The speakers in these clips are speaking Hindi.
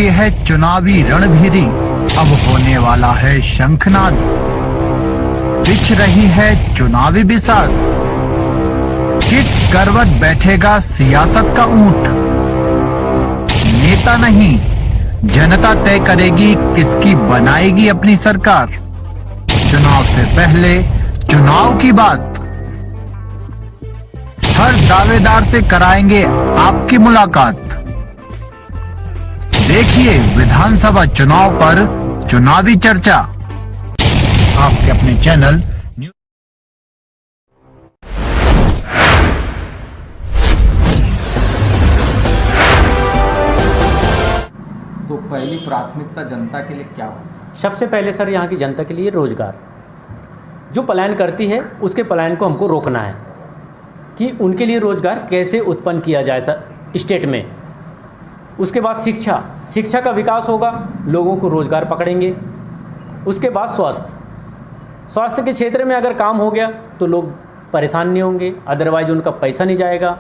चुकी है चुनावी रणभेरी, अब होने वाला है शंखनाद। बिछ रही है चुनावी बिसात, किस करवट बैठेगा सियासत का ऊंट। नेता नहीं जनता तय करेगी किसकी बनाएगी अपनी सरकार। चुनाव से पहले चुनाव की बात, हर दावेदार से कराएंगे आपकी मुलाकात। देखिए विधानसभा चुनाव पर चुनावी चर्चा आपके अपने चैनल तो पहली प्राथमिकता जनता के लिए क्या हो? सबसे पहले सर यहाँ की जनता के लिए रोजगार, जो पलायन करती है उसके पलायन को हमको रोकना है कि उनके लिए रोजगार कैसे उत्पन्न किया जाए सर स्टेट में। उसके बाद शिक्षा का विकास होगा, लोगों को रोजगार पकड़ेंगे। उसके बाद स्वास्थ्य के क्षेत्र में अगर काम हो गया तो लोग परेशान नहीं होंगे, अदरवाइज उनका पैसा नहीं जाएगा।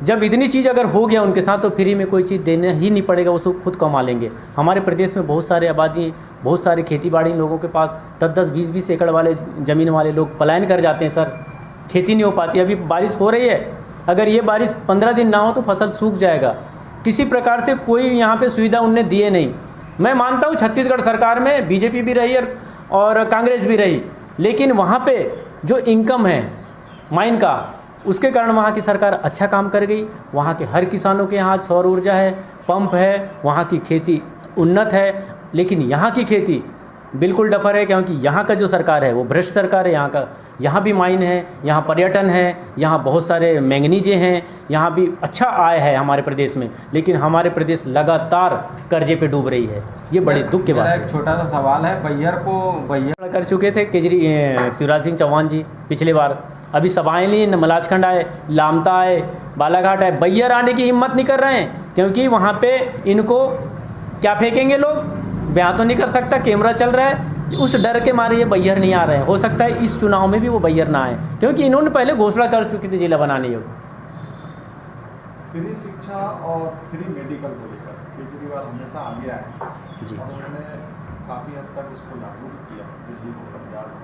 जब इतनी चीज़ अगर हो गया उनके साथ तो फ्री में कोई चीज़ देना ही नहीं पड़ेगा, वो सब खुद कमा लेंगे। हमारे प्रदेश में बहुत सारे आबादी, बहुत सारे खेती बाड़ी लोगों के पास 10-10, 20-20 एकड़ वाले ज़मीन वाले लोग पलायन कर जाते हैं सर, खेती नहीं हो पाती। अभी बारिश हो रही है, अगर ये बारिश 15 दिन ना हो तो फसल सूख जाएगा। किसी प्रकार से कोई यहाँ पे सुविधा उनने दिए नहीं। मैं मानता हूँ छत्तीसगढ़ सरकार में बीजेपी भी रही और कांग्रेस भी रही, लेकिन वहाँ पे जो इनकम है माइन का, उसके कारण वहाँ की सरकार अच्छा काम कर गई। वहाँ के हर किसानों के यहाँ सौर ऊर्जा है, पंप है, वहाँ की खेती उन्नत है। लेकिन यहाँ की खेती बिल्कुल डफर है, क्योंकि यहाँ का जो सरकार है वो भ्रष्ट सरकार है। यहाँ भी माइन है, यहाँ पर्यटन है, यहाँ बहुत सारे मैंगनीजे हैं, यहाँ भी अच्छा आय है हमारे प्रदेश में, लेकिन हमारे प्रदेश लगातार कर्जे पे डूब रही है। ये बड़े दुख की बात है। एक छोटा सा सवाल है, बैयर कर चुके थे शिवराज सिंह चौहान जी पिछले बार। अभी सभाएं ली, मलाजखंड आए, लामता आए, बालाघाट आए, बैयर आने की हिम्मत नहीं कर रहे हैं, क्योंकि वहाँ पे इनको क्या फेंकेंगे लोग, बयां तो नहीं कर सकता, कैमरा चल रहा है, उस डर के मारे ये बैयर नहीं आ रहे हैं। हो सकता है इस चुनाव में भी वो बैयर ना आए, क्योंकि इन्होंने पहले घोषणा कर चुकी थी जिला बनाने योग्य। फ्री शिक्षा और फ्री मेडिकल को लेकर केजरीवाल हमेशा आगे आए जी, और उन्होंने काफ़ी हद तक इसको लागू किया दिल्ली को, पंजाब में।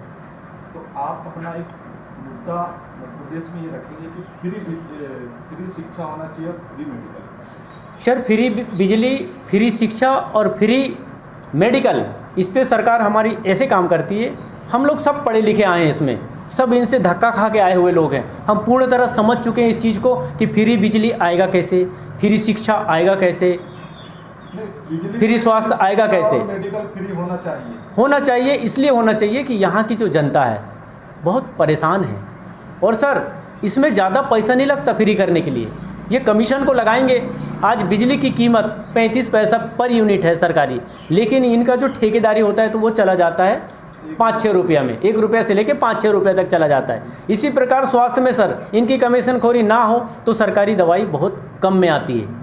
तो आप अपना एक मुद्दा प्रदेश में ये रखेंगे कि फ्री शिक्षा होना चाहिए और फ्री मेडिकल। सर फ्री बिजली, फ्री शिक्षा और फ्री मेडिकल, इस पे सरकार हमारी ऐसे काम करती है। हम लोग सब पढ़े लिखे आए हैं, इसमें सब इनसे धक्का खा के आए हुए लोग हैं। हम पूर्ण तरह समझ चुके हैं इस चीज़ को कि फ्री बिजली आएगा कैसे, फ्री शिक्षा आएगा कैसे, फ्री स्वास्थ्य आएगा कैसे। मेडिकल फ्री होना चाहिए। इसलिए होना चाहिए कि यहाँ की जो जनता है बहुत परेशान है। और सर इसमें ज़्यादा पैसा नहीं लगता फ्री करने के लिए, ये कमीशन को लगाएंगे। आज बिजली की कीमत 35 पैसा पर यूनिट है सरकारी, लेकिन इनका जो ठेकेदारी होता है तो वो चला जाता है 5-6 रुपया में, 1 रुपया से लेके 5-6 रुपये तक चला जाता है। इसी प्रकार स्वास्थ्य में सर इनकी कमीशन खोरी ना हो तो सरकारी दवाई बहुत कम में आती है।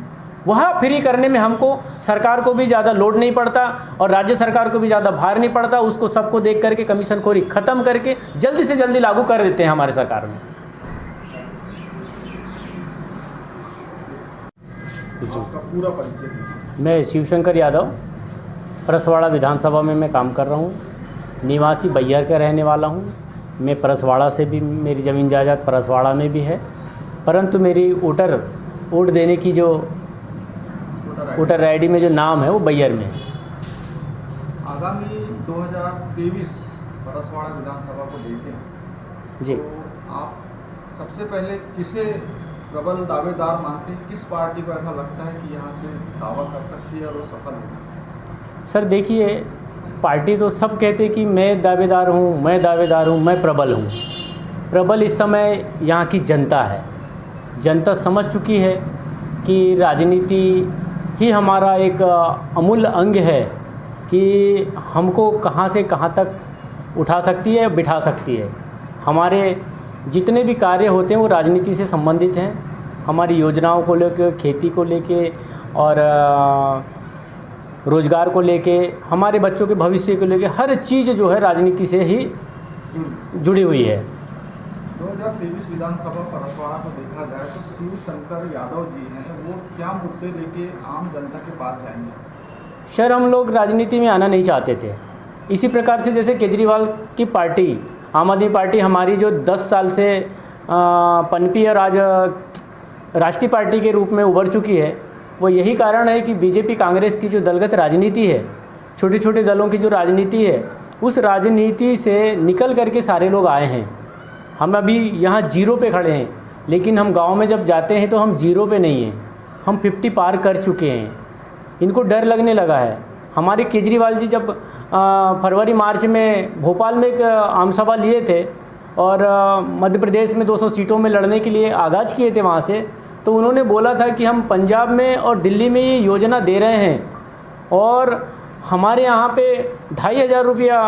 वह फ्री करने में हमको सरकार को भी ज़्यादा लोड नहीं पड़ता और राज्य सरकार को भी ज़्यादा भार नहीं पड़ता। उसको सबको देख करके कमीशन खोरी ख़त्म करके जल्दी से जल्दी लागू कर देते हैं हमारे सरकार में। पूरा परिचय। मैं शिवशंकर यादव, परसवाड़ा विधानसभा में मैं काम कर रहा हूँ। निवासी बैयर का रहने वाला हूँ। मैं परसवाड़ा से भी, मेरी ज़मीन जायदाद परसवाड़ा में भी है, परंतु मेरी वोट देने की जो वोटर आईडी में जो नाम है वो बैयर में है। आगामी 2023 परसवाड़ा विधानसभा को देखें जी, तो आप सबसे पहले किसे प्रबल दावेदार मानते हैं? किस पार्टी को ऐसा लगता है कि यहाँ से दावा कर सकती है और वो सफल होगा? सर देखिए, पार्टी तो सब कहते कि मैं दावेदार हूँ, मैं प्रबल हूँ। प्रबल इस समय यहाँ की जनता है। जनता समझ चुकी है कि राजनीति ही हमारा एक अमूल्य अंग है कि हमको कहाँ से कहाँ तक उठा सकती है, बिठा सकती है। हमारे जितने भी कार्य होते हैं वो राजनीति से संबंधित हैं। हमारी योजनाओं को लेकर, खेती को लेके और रोज़गार को लेके, हमारे बच्चों के भविष्य को लेके, हर चीज़ जो है राजनीति से ही जुड़ी हुई है। 2023 विधानसभा परसवाड़ा को देखा जाए तो शिवशंकर यादव जी हैं, वो क्या मुद्दे लेके आम जनता के पास जाएंगे? सर हम लोग राजनीति में आना नहीं चाहते थे। इसी प्रकार से जैसे केजरीवाल की पार्टी, आम आदमी पार्टी हमारी जो 10 साल से पनपी और आज राष्ट्रीय पार्टी के रूप में उभर चुकी है, वो यही कारण है कि बीजेपी कांग्रेस की जो दलगत राजनीति है, छोटे छोटे दलों की जो राजनीति है, उस राजनीति से निकल करके सारे लोग आए हैं। हम अभी यहाँ 0 पे खड़े हैं, लेकिन हम गांव में जब जाते हैं तो हम 0 पे नहीं हैं, हम 50 पार कर चुके हैं। इनको डर लगने लगा है। हमारे केजरीवाल जी जब फरवरी मार्च में भोपाल में एक आम सभा लिए थे और मध्य प्रदेश में 200 सीटों में लड़ने के लिए आगाज़ किए थे वहाँ से, तो उन्होंने बोला था कि हम पंजाब में और दिल्ली में ये योजना दे रहे हैं और हमारे यहाँ पे 2500 रुपया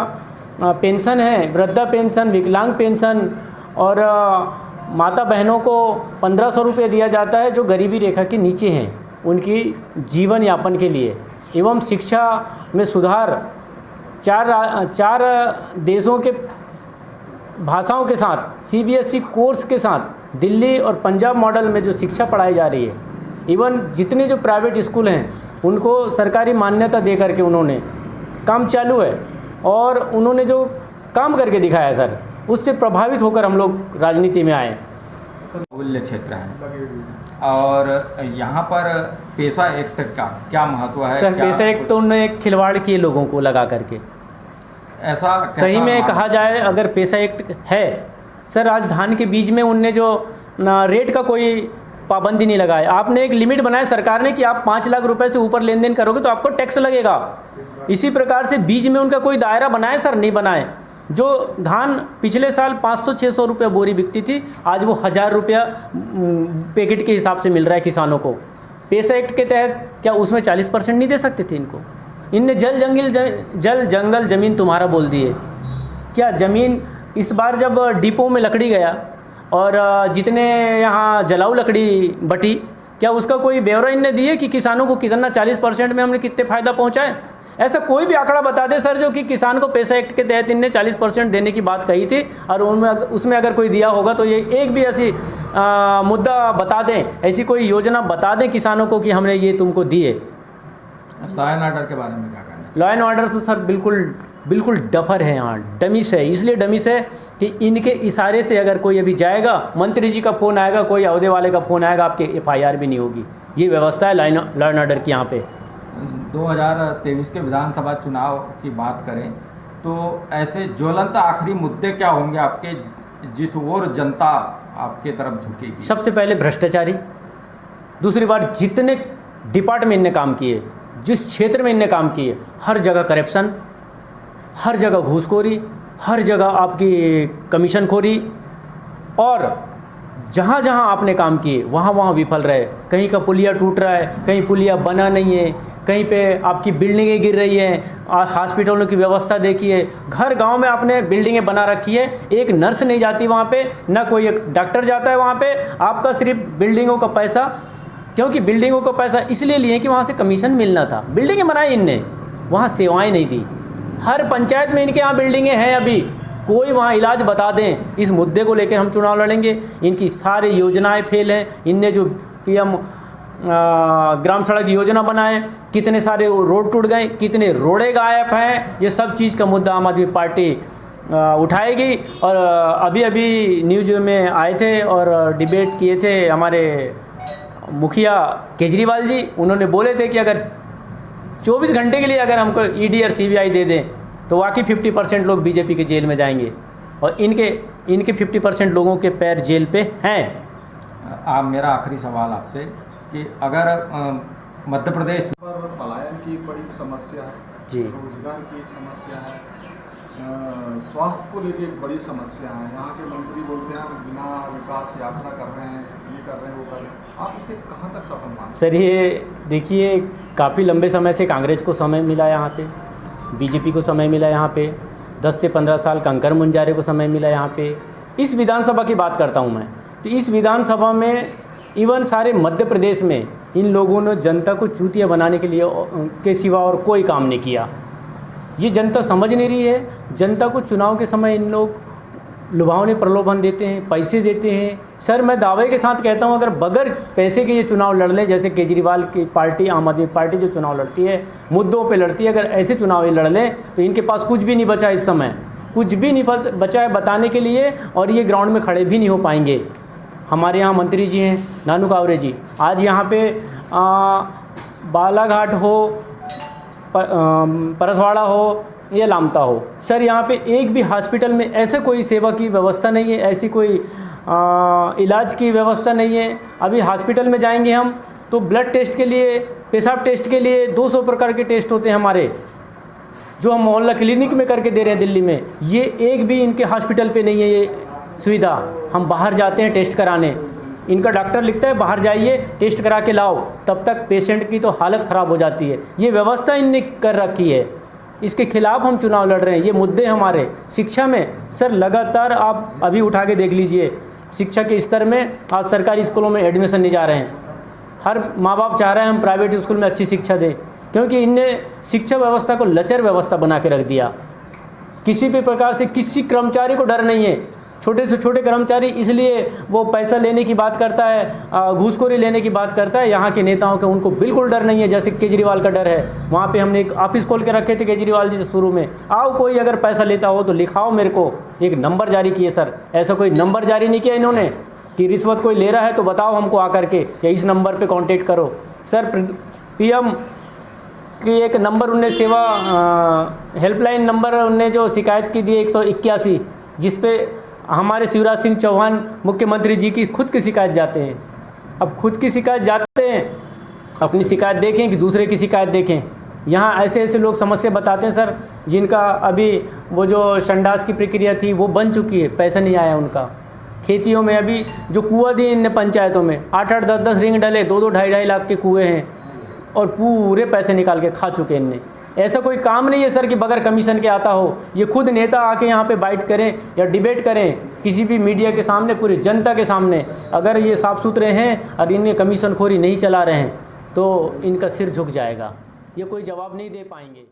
पेंशन है, वृद्धा पेंशन, विकलांग पेंशन और माता बहनों को 1500 रुपये दिया जाता है जो गरीबी रेखा के नीचे हैं, उनकी जीवन यापन के लिए। एवं शिक्षा में सुधार, चार देशों के भाषाओं के साथ CBSE कोर्स के साथ दिल्ली और पंजाब मॉडल में जो शिक्षा पढ़ाई जा रही है, इवन जितने जो प्राइवेट स्कूल हैं उनको सरकारी मान्यता दे करके उन्होंने काम चालू है और उन्होंने जो काम करके दिखाया सर, उससे प्रभावित होकर हम लोग राजनीति में आए। मूल्य क्षेत्र है और यहाँ पर पैसा एक्ट का क्या महत्व है? सर पैसा एक्ट तो उन्होंने खिलवाड़ किए लोगों को लगा करके। ऐसा सही में कहा जाए अगर पैसा एक्ट है सर, आज धान के बीज में उनने जो रेट का कोई पाबंदी नहीं लगाया। आपने एक लिमिट बनाया सरकार ने कि आप 5 लाख रुपए से ऊपर लेन देन करोगे तो आपको टैक्स लगेगा। इसी प्रकार से बीज में उनका कोई दायरा बनाए सर? नहीं बनाए। जो धान पिछले साल 500-600 रुपये बोरी बिकती थी, आज वो 1000 रुपया पैकेट के हिसाब से मिल रहा है किसानों को। पैसा एक्ट के तहत क्या उसमें 40% नहीं दे सकते थे इनको? इनने जल जंगल ज़मीन तुम्हारा बोल दिए। क्या ज़मीन इस बार जब डिपो में लकड़ी गया और जितने यहाँ जलाऊ लकड़ी बटी, क्या उसका कोई ब्यौरा इनने दिए कि किसानों को कितना 40% में हमने कितने फ़ायदा पहुँचाए? ऐसा कोई भी आंकड़ा बता दे सर जो कि किसान को पैसा एक्ट के तहत इनने 40% देने की बात कही थी और उसमें अगर कोई दिया होगा तो ये एक भी ऐसी मुद्दा बता दें, ऐसी कोई योजना बता दें किसानों को कि हमने ये तुमको दिए। लॉ एंड ऑर्डर के बारे में क्या कहना है? लॉ एंड ऑर्डर तो सर बिल्कुल डफर है यहाँ, डमिश है। इसलिए डमिश है कि इनके इशारे से अगर कोई अभी जाएगा, मंत्री जी का फ़ोन आएगा, कोई अहदे वाले का फ़ोन आएगा, आपके FIR भी नहीं होगी। ये व्यवस्था है लॉ एंड ऑर्डर की यहाँ पे। 2023 के विधानसभा चुनाव की बात करें तो ऐसे ज्वलंत आखिरी मुद्दे क्या होंगे आपके, जिस ओर जनता आपके तरफ झुकेगी? सबसे पहले भ्रष्टाचारी, दूसरी बात जितने डिपार्टमेंट इनने काम किए, जिस क्षेत्र में इनने काम किए, हर जगह करप्शन, हर जगह घूसखोरी, हर जगह आपकी कमीशनखोरी और जहाँ जहाँ आपने काम किए वहाँ वहाँ विफल रहे। कहीं का पुलिया टूट रहा है, कहीं पुलिया बना नहीं है, कहीं पे आपकी बिल्डिंगें गिर रही हैं। हॉस्पिटलों की व्यवस्था देखिए, घर गांव में आपने बिल्डिंगें बना रखी है, एक नर्स नहीं जाती वहाँ पे, ना कोई एक डॉक्टर जाता है वहाँ पे। आपका सिर्फ बिल्डिंगों का पैसा, क्योंकि बिल्डिंगों का पैसा इसलिए लिए कि वहाँ से कमीशन मिलना था। बिल्डिंगें बनाई इनने, वहाँ सेवाएँ नहीं दी। हर पंचायत में इनके यहाँ बिल्डिंगें हैं, अभी कोई वहाँ इलाज बता दें। इस मुद्दे को लेकर हम चुनाव लड़ेंगे। इनकी सारी योजनाएं फेल हैं। इनने जो PM ग्राम सड़क योजना बनाए, कितने सारे रोड टूट गए, कितने रोड़े गायब हैं, ये सब चीज़ का मुद्दा आम आदमी पार्टी उठाएगी। और अभी न्यूज़ में आए थे और डिबेट किए थे हमारे मुखिया केजरीवाल जी। उन्होंने बोले थे कि अगर 24 घंटे के लिए अगर हमको ED और CBI दे दें तो वाकई 50% लोग बीजेपी के जेल में जाएंगे और इनके 50% लोगों के पैर जेल पे हैं। मेरा आखिरी सवाल आपसे कि अगर मध्य प्रदेश पर पलायन की एक बड़ी समस्या है जी, रोजगार की एक समस्या है, स्वास्थ्य को लेकर एक बड़ी समस्या है। यहाँ के मंत्री बोलते हैं हम बिना विकास यात्रा कर रहे हैं, ये कर रहे हैं, वो कर रहे हैं। आप इसे कहाँ तक सफल मानते हैं? सर ये देखिए, काफ़ी लंबे समय से कांग्रेस को समय मिला यहाँ पे, बीजेपी को समय मिला यहाँ पे, 10 से 15 साल कंकर मुंजारे को समय मिला यहाँ पे। इस विधानसभा की बात करता हूँ मैं, तो इस विधानसभा में इवन सारे मध्य प्रदेश में इन लोगों ने जनता को चूतिया बनाने के लिए के सिवा और कोई काम नहीं किया। ये जनता समझ नहीं रही है। जनता को चुनाव के समय इन लोग लुभावने प्रलोभन देते हैं, पैसे देते हैं। सर मैं दावे के साथ कहता हूं, अगर बगैर पैसे के ये चुनाव लड़ लें, जैसे केजरीवाल की पार्टी, आम आदमी पार्टी जो चुनाव लड़ती है, मुद्दों पे लड़ती है, अगर ऐसे चुनाव ये लड़ लें तो इनके पास कुछ भी नहीं बचा इस समय, कुछ भी नहीं बचा है बताने के लिए, और ये ग्राउंड में खड़े भी नहीं हो पाएंगे। हमारे यहाँ मंत्री जी हैं नानू कावरे जी, आज यहाँ पे बालाघाट हो, परसवाड़ा हो या लामता हो, सर यहाँ पे एक भी हॉस्पिटल में ऐसे कोई सेवा की व्यवस्था नहीं है, ऐसी कोई इलाज की व्यवस्था नहीं है। अभी हॉस्पिटल में जाएंगे हम तो ब्लड टेस्ट के लिए, पेशाब टेस्ट के लिए 200 प्रकार के टेस्ट होते हैं हमारे, जो हम मोहल्ला क्लिनिक में करके दे रहे हैं दिल्ली में, ये एक भी इनके हॉस्पिटल पे नहीं है ये सुविधा। हम बाहर जाते हैं टेस्ट कराने, इनका डॉक्टर लिखता है बाहर जाइए टेस्ट करा के लाओ, तब तक पेशेंट की तो हालत ख़राब हो जाती है। ये व्यवस्था इनने कर रखी है, इसके खिलाफ हम चुनाव लड़ रहे हैं। ये मुद्दे हमारे शिक्षा में सर लगातार आप अभी उठा के देख लीजिए, शिक्षा के स्तर में आज सरकारी स्कूलों में एडमिशन नहीं जा रहे हैं। हर माँ बाप चाह रहे हैं हम प्राइवेट स्कूल में अच्छी शिक्षा दें, क्योंकि इनने शिक्षा व्यवस्था को लचर व्यवस्था बना के रख दिया। किसी भी प्रकार से किसी कर्मचारी को डर नहीं है। छोटे से छोटे कर्मचारी इसलिए वो पैसा लेने की बात करता है, घूसखोरी लेने की बात करता है। यहाँ के नेताओं के उनको बिल्कुल डर नहीं है, जैसे केजरीवाल का डर है। वहाँ पे हमने एक ऑफिस खोल के रखे थे केजरीवाल जी से शुरू में, आओ कोई अगर पैसा लेता हो तो लिखाओ मेरे को, एक नंबर जारी किए सर। ऐसा कोई नंबर जारी नहीं किया इन्होंने कि रिश्वत कोई ले रहा है तो बताओ हमको आकर के, या इस नंबर पर कॉन्टेक्ट करो। सर PM की एक नंबर उनने सेवा हेल्पलाइन नंबर उनने जो शिकायत की दी 181, जिस पे हमारे शिवराज सिंह चौहान मुख्यमंत्री जी की खुद की शिकायत जाते हैं। अब खुद की शिकायत जाते हैं, अपनी शिकायत देखें कि दूसरे की शिकायत देखें। यहाँ ऐसे ऐसे लोग समस्या बताते हैं सर, जिनका अभी वो जो संडास की प्रक्रिया थी वो बन चुकी है, पैसा नहीं आया उनका। खेतियों में अभी जो कुआं दिए इन पंचायतों में 8-8, 10-10 रिंग डले, 2-2, 2.5 लाख के कुएँ हैं, और पूरे पैसे निकाल के खा चुके इनने। ऐसा कोई काम नहीं है सर कि बगैर कमीशन के आता हो। ये खुद नेता आके यहाँ पे बाइट करें या डिबेट करें किसी भी मीडिया के सामने, पूरी जनता के सामने, अगर ये साफ़ सुथरे हैं और इन्हें कमीशन खोरी नहीं चला रहे हैं तो इनका सिर झुक जाएगा, ये कोई जवाब नहीं दे पाएंगे।